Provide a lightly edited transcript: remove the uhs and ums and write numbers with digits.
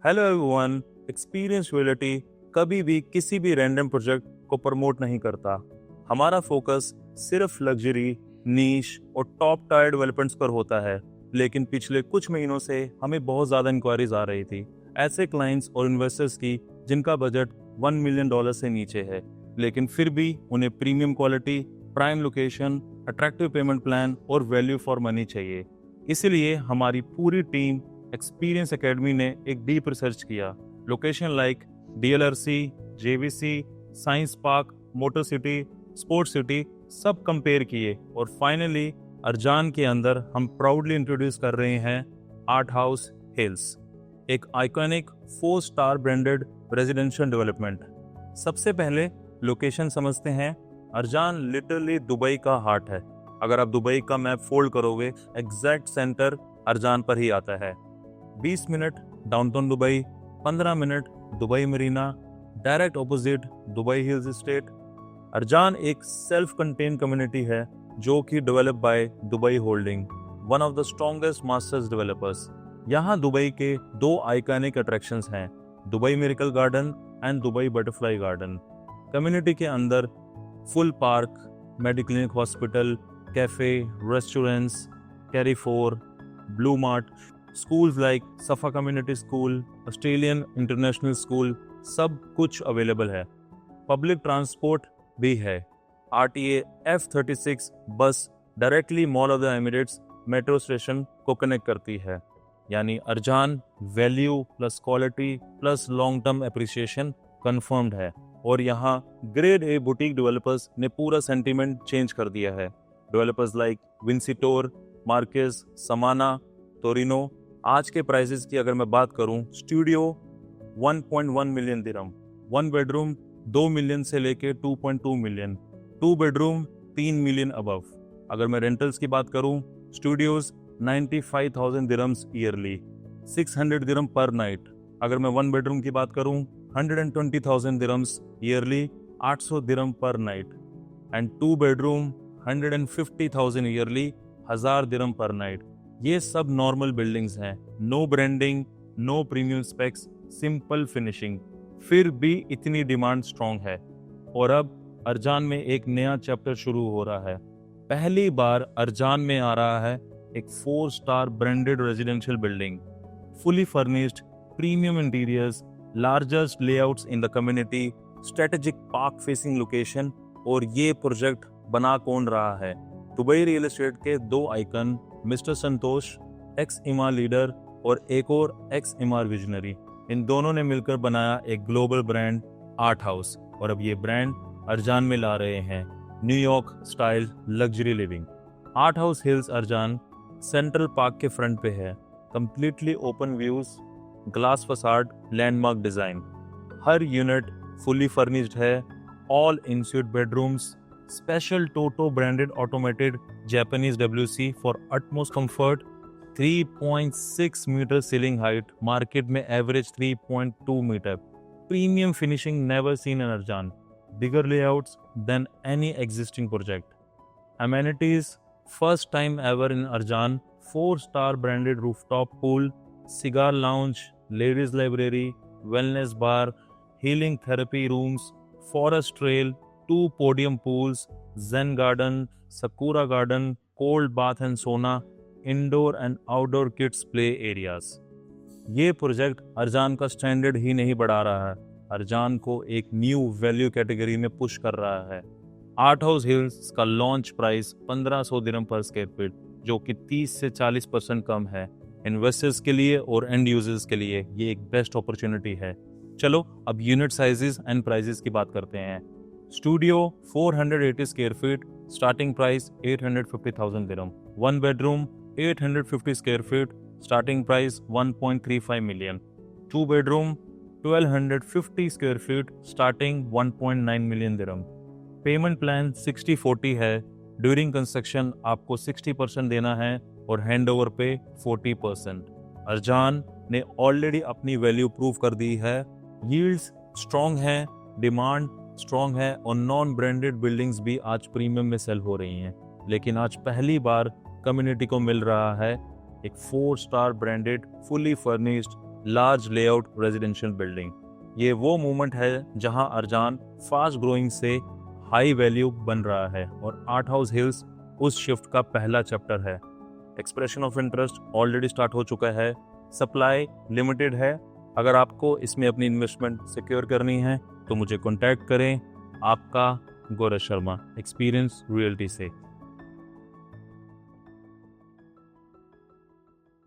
Hello everyone. Experience reality कभी भी किसी भी रैंडम प्रोजेक्ट को प्रमोट नहीं करता। हमारा फोकस सिर्फ लग्जरी, नीश और टॉप टायर डेवलपमेंट्स पर होता है। लेकिन पिछले कुछ महीनों से हमें बहुत ज़्यादा इंक्वायरीज आ रही थी, ऐसे क्लाइंट्स और इन्वेस्टर्स की जिनका बजट $1 मिलियन से नीचे है, लेकिन फिर भी उन्हें premium quality, prime location, attractive payment plan और वैल्यू फॉर मनी चाहिए। इसलिए हमारी पूरी टीम एक्सपीरियंस एकेडमी ने एक डीप रिसर्च किया। Location like DLRC, JVC, science park, motor city, sports city सब कंपेयर किए और फाइनली अर्जान के अंदर हम प्राउडली इंट्रोड्यूस कर रहे हैं आर्ट हाउस हिल्स, एक iconic 4 star branded residential development. सबसे पहले लोकेशन समझते हैं। अर्जान लिटरली दुबई का हार्ट है। अगर आप दुबई का मैप फोल्ड करोगे, एग्जैक्ट सेंटर अर्जान पर ही आता है। 20 minute downtown Dubai, 15 minute Dubai Marina, direct opposite Dubai Hills Estate. Arjan एक सेल्फ कंटेन कम्युनिटी है जो कि develop by Dubai Holding, one of the strongest masters developers. यहाँ दुबई के 2 आइकॉनिक अट्रैक्शंस हैं, Dubai miracle garden and Dubai butterfly garden. Community के अंदर full park, Mediclinic hospital, cafe, restaurants, Carrefour, blue mart, schools like Safa community school, Australian international school, सब कुछ available है। Public transport भी है। RTA F36 bus directly mall of the Emirates metro station को connect करती है। यानी Arjan value plus quality plus long term appreciation confirmed है। और यहाँ ग्रेड ए बुटीक डेवलपर्स ने पूरा सेंटीमेंट चेंज कर दिया है। डेवलपर्स लाइक विंसिटोर, मार्केस, समाना, टोरिनो। आज के प्राइसेस की अगर मैं बात करूं, स्टूडियो 1.1 मिलियन दिरहम, 1 बेडरूम 2 मिलियन से लेके 2.2 मिलियन, 2 बेडरूम 3 मिलियन अबव। अगर मैं रेंटल्स की बात करूं, स्टूडियोज 95,000 दिरहम्स ईयरली, 600 दिरहम पर नाइट। अगर मैं 1 बेडरूम की बात करूं, 120,000 dirhams yearly, 800 dirham per night. And 2 bedroom 150,000 yearly, 1000 dirham per night. ये सब नॉर्मल बिल्डिंग्स हैं, no branding, no premium specs, simple finishing, फिर भी इतनी डिमांड स्ट्रॉन्ग है। और अब अर्जान में एक नया चैप्टर शुरू हो रहा है। पहली बार अर्जान में आ रहा है एक 4 star branded residential building, fully furnished, premium interiors, largest layouts in the community, strategic park facing location. और ये प्रोजेक्ट बना कौन रहा है? दुबई रियल एस्टेट के 2 आइकन, मिस्टर संतोष, एक्स इमार लीडर, और एक और एक्स इमार विजनरी। इन दोनों ने मिलकर बनाया एक ग्लोबल ब्रांड आर्ट हाउस। और अब ये ब्रांड अर्जान में ला रहे हैं New York style luxury living. Art house hills Arjan central park के फ्रंट पे है। Completely open views, glass facade, landmark design. हर यूनिट फुली फर्निश्ड है, all in suite bedrooms, special Toto branded automated Japanese WC for utmost comfort, 3.6 metre ceiling height, market में average 3.2 metre. Premium finishing never seen in Arjan, bigger layouts than any existing project. Amenities first time ever in Arjan, 4 star branded rooftop pool, cigar lounge, ladies library, wellness bar, healing therapy rooms, forest trail, 2 podium pools, zen garden, sakura garden, cold bath and sauna, indoor and outdoor kids play areas। ये project अर्जान का standard ही नहीं बढ़ा रहा है, अर्जान को एक new value category में push कर रहा है। आर्ट हाउस हिल्स का लॉन्च प्राइस 1500 दिरहम पर स्क्वायर फीट, जो कि 30 से 40% कम है। इन्वेस्टर्स के लिए और एंड यूजर्स के लिए ये एक बेस्ट अपॉर्चुनिटी है। चलो अब यूनिट साइजेस एंड प्राइसेस की बात करते हैं। Studio 480 square feet, starting price 850,000 dirham. 1 bedroom 850 square feet, starting price 1.35 million. 2 bedroom 1250 square feet, starting 1.9 million dirham. Payment plan 60-40 है। ड्यूरिंग कंस्ट्रक्शन आपको 60% देना है और हैंडओवर पे 40%। अर्जान ने ऑलरेडी अपनी वैल्यू प्रूव कर दी है। यील्ड्स स्ट्रॉन्ग है, डिमांड स्ट्रॉन्ग है और नॉन ब्रांडेड बिल्डिंग्स भी आज प्रीमियम में सेल हो रही हैं। लेकिन आज पहली बार कम्युनिटी को मिल रहा है एक 4 star branded fully furnished large layout residential building. ये वो मूवमेंट है जहां अर्जान फास्ट ग्रोइंग से हाई वैल्यू बन रहा है और आर्ट हाउस हिल्स उस शिफ्ट का पहला चैप्टर है। Expression of interest already start हो चुका है, सप्लाई लिमिटेड है। अगर आपको इसमें अपनी इन्वेस्टमेंट सिक्योर करनी है तो मुझे कॉन्टैक्ट करें। आपका गौरव शर्मा, एक्सपीरियंस रियल्टी से।